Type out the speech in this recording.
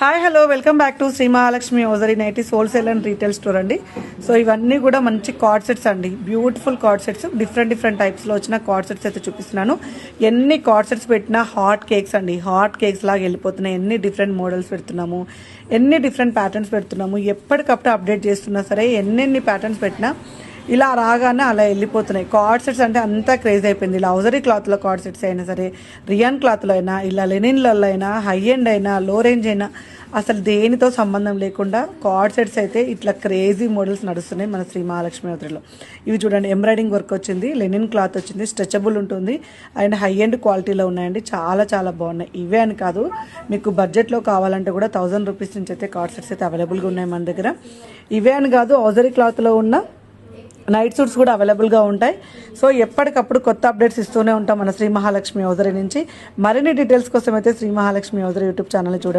Hi hello welcome back to Shri Mahalakshmi hosiery nighties wholesale and retail store అండి. So ఇవన్నీ కూడా మంచి కార్డ్ సెట్స్ అండి, బ్యూటిఫుల్ కార్డ్ సెట్స్, డిఫరెంట్ టైప్స్లో వచ్చిన కార్డ్ సెట్స్ అయితే చూపిస్తున్నాను. ఎన్ని కార్డ్ సెట్స్ పెట్టినా హాట్ కేక్స్ అండి, హాట్ కేక్స్ లాగా వెళ్ళిపోతున్నాయి. ఎన్ని డిఫరెంట్ మోడల్స్ పెడుతున్నాము, ఎన్ని డిఫరెంట్ ప్యాటర్న్స్ పెడుతున్నాము, ఎప్పటికప్పుడు అప్డేట్ చేస్తున్నా సరే ఎన్ని ప్యాటర్న్స్ పెట్టినా ఇలా రాగానే అలా వెళ్ళిపోతున్నాయి. కార్డ్ సెట్స్ అంటే అంతా క్రేజ్ అయిపోయింది. ఇలా హౌజరీ క్లాత్లో కార్డ్ సెట్స్ అయినా సరే, రియాన్ క్లాత్లో అయినా, ఇలా లెనిన్లలో అయినా, హై ఎండ్ అయినా, లో రేంజ్ అయినా, అసలు దేనితో సంబంధం లేకుండా కార్డ్ సెట్స్ అయితే ఇట్లా క్రేజీ మోడల్స్ నడుస్తున్నాయి మన శ్రీ మహాలక్ష్మి హోటల్లో. ఇవి చూడండి, ఎంబ్రాయిడింగ్ వర్క్ వచ్చింది, లెనిన్ క్లాత్ వచ్చింది, స్ట్రెచబుల్ ఉంటుంది అండ్ హై ఎండ్ క్వాలిటీలో ఉన్నాయండి. చాలా బాగున్నాయి. ఇవే అని కాదు, మీకు బడ్జెట్లో కావాలంటే కూడా 1000 రూపీస్ నుంచి అయితే కార్డ్ సెట్స్ అయితే అవైలబుల్గా ఉన్నాయి మన దగ్గర. ఇవే అని కాదు, హౌజరీ క్లాత్లో ఉన్న నైట్ సూట్స్ కూడా అవైలబుల్గా ఉంటాయి. సో ఎప్పటికప్పుడు కొత్త అప్డేట్స్ ఇస్తూనే ఉంటాం మన శ్రీ మహాలక్ష్మి హౌజరీ నుంచి. మరిన్ని డీటెయిల్స్ కోసం అయితే Shri Mahalakshmi hosiery YouTube channel చూడండి.